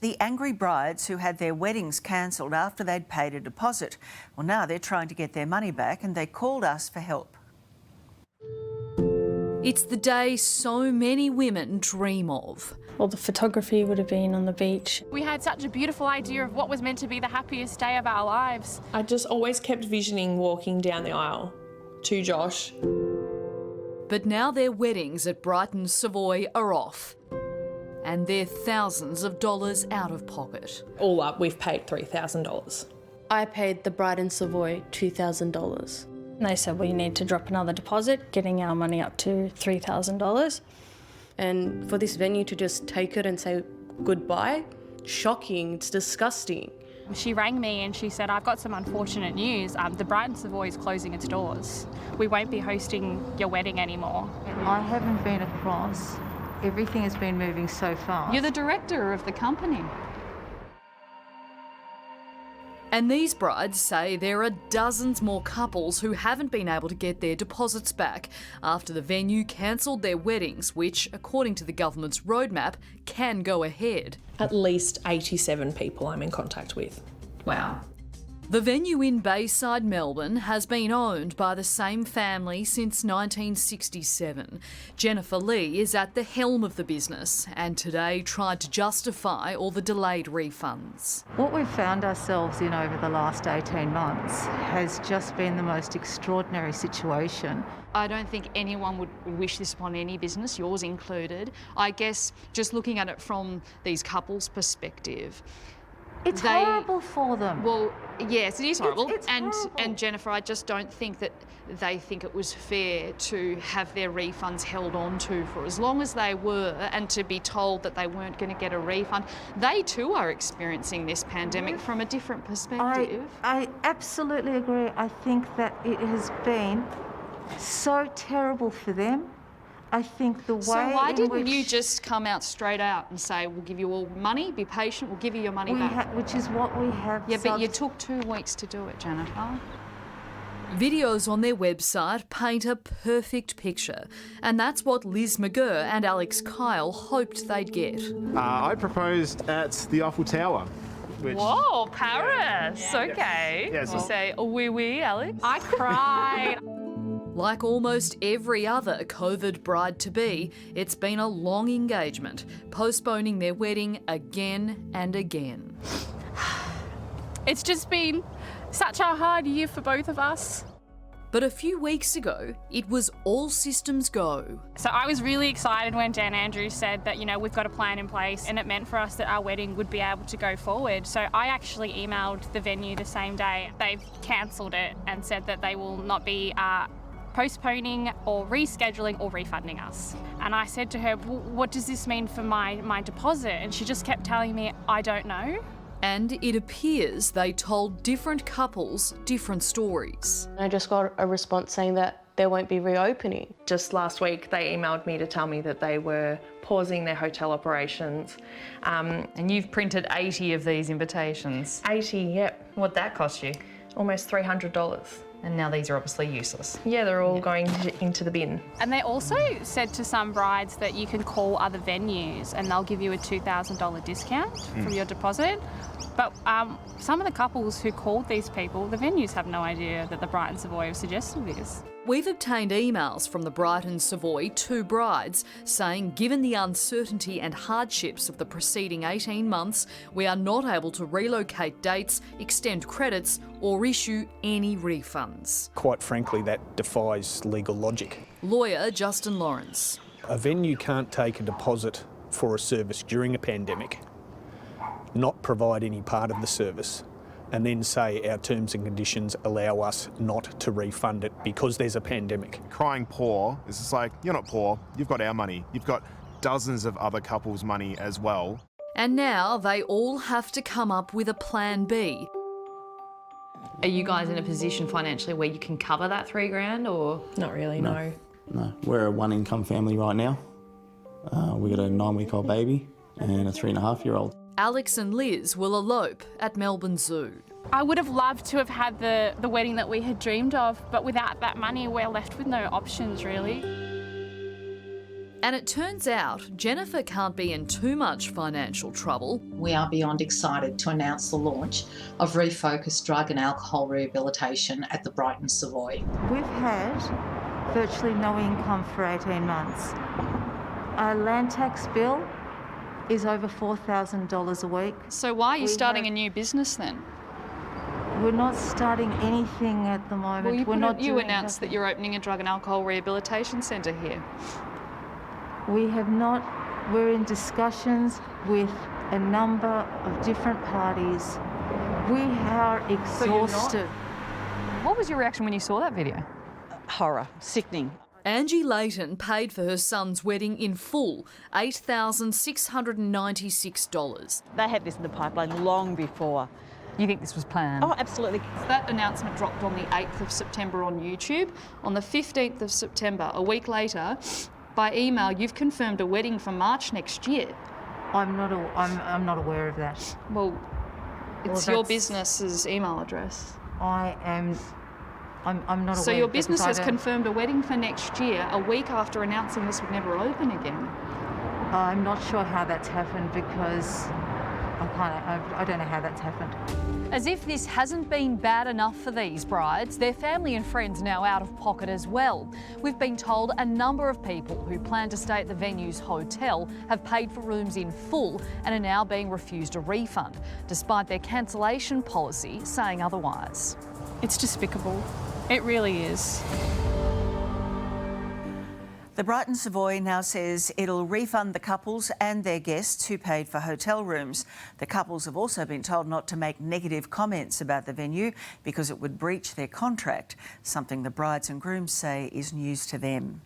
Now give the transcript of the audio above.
the angry brides who had their weddings cancelled after they'd paid a deposit. Well, now they're trying to get their money back and they called us for help. It's the day so many women dream of. All the photography would have been on the beach. We had such a beautiful idea of what was meant to be the happiest day of our lives. I just always kept visioning walking down the aisle to Josh. But now their weddings at Brighton Savoy are off. And they're thousands of dollars out of pocket. All up, we've paid $3,000. I paid the bride in Savoy $2,000. And they said, well, you need to drop another deposit, getting our money up to $3,000. And for this venue to just take it and say goodbye, shocking, it's disgusting. She rang me and she said, I've got some unfortunate news. The Brighton Savoy is closing its doors. We won't be hosting your wedding anymore. I haven't been across. Everything has been moving so fast. You're the director of the company. And these brides say there are dozens more couples who haven't been able to get their deposits back after the venue cancelled their weddings, which, according to the government's roadmap, can go ahead. At least 87 people I'm in contact with. Wow. The venue in Bayside, Melbourne, has been owned by the same family since 1967. Jennifer Lee is at the helm of the business and today tried to justify all the delayed refunds. What we've found ourselves in over the last 18 months has just been the most extraordinary situation. I don't think anyone would wish this upon any business, yours included. I guess just looking at it from these couples' perspective, It's horrible for them. Well, yes, it is horrible. It's horrible. And Jennifer, I just don't think that they think it was fair to have their refunds held on to for as long as they were and to be told that they weren't going to get a refund. They too are experiencing this pandemic from a different perspective. I absolutely agree. I think that it has been so terrible for them. I think the way So why in didn't which you just come out straight out and say, we'll give you all money, be patient, we'll give you your money back? which is what we have. Yeah, but you took 2 weeks to do it, Jennifer. Videos on their website paint a perfect picture, and that's what Liz McGurr and Alex Kyle hoped they'd get. I proposed at the Eiffel Tower. Which, Whoa, Paris, okay. Yes. You say, oui, oui, Alex? I cried. Like almost every other COVID bride-to-be, it's been a long engagement, postponing their wedding again and again. It's just been such a hard year for both of us. But a few weeks ago, it was all systems go. So I was really excited when Jan Andrews said that, you know, we've got a plan in place and it meant for us that our wedding would be able to go forward. So I actually emailed the venue the same day. They've cancelled it and said that they will not be postponing or rescheduling or refunding us. And I said to her, well, what does this mean for my deposit? And she just kept telling me, I don't know. And it appears they told different couples different stories. I just got a response saying that there won't be reopening. Just last week, they emailed me to tell me that they were pausing their hotel operations. And you've printed 80 of these invitations. 80, yep. What'd that cost you? Almost $300. And now these are obviously useless. Yeah, they're all going into the bin. And they also said to some brides that you can call other venues and they'll give you a $2,000 discount from your deposit. But some of the couples who called these people, the venues have no idea that the Brighton Savoy have suggested this. We've obtained emails from the Brighton Savoy 2 brides saying given the uncertainty and hardships of the preceding 18 months, we are not able to relocate dates, extend credits or issue any refunds. Quite frankly, that defies legal logic. Lawyer Justin Lawrence. A venue can't take a deposit for a service during a pandemic, not provide any part of the service, and then say our terms and conditions allow us not to refund it because there's a pandemic. crying poor is just like, you're not poor, you've got our money. You've got dozens of other couples' money as well. And now they all have to come up with a plan B. Are you guys in a position financially where you can cover that $3,000 or? Not really, no. No, we're a 1-income family right now. We got a 9-week-old baby and a 3.5-year-old. Alex and Liz will elope at Melbourne Zoo. I would have loved to have had the wedding that we had dreamed of, but without that money, we're left with no options, really. And it turns out Jennifer can't be in too much financial trouble. We are beyond excited to announce the launch of Refocus Drug and Alcohol Rehabilitation at the Brighton Savoy. We've had virtually no income for 18 months. Our land tax bill is over $4,000 a week. So why are you starting a new business then? We're not starting anything at the moment. Well, you announced that you're opening a drug and alcohol rehabilitation centre here. We have not. We're in discussions with a number of different parties. We are exhausted. What was your reaction when you saw that video? Horror, sickening. Angie Layton paid for her son's wedding in full, $8,696. They had this in the pipeline long before. You think this was planned? Oh, absolutely. That announcement dropped on the 8th of September on YouTube. On the 15th of September, a week later, by email, you've confirmed a wedding for March next year. I'm not aware of that. Well, it's your business's email address. I'm not aware. So your business has confirmed a wedding for next year, a week after announcing this would never open again. I'm not sure how that's happened because I don't know how that's happened. As if this hasn't been bad enough for these brides, their family and friends are now out of pocket as well. We've been told a number of people who plan to stay at the venue's hotel have paid for rooms in full and are now being refused a refund, despite their cancellation policy saying otherwise. It's despicable. It really is. The Brighton Savoy now says it'll refund the couples and their guests who paid for hotel rooms. The couples have also been told not to make negative comments about the venue because it would breach their contract, something the brides and grooms say is news to them.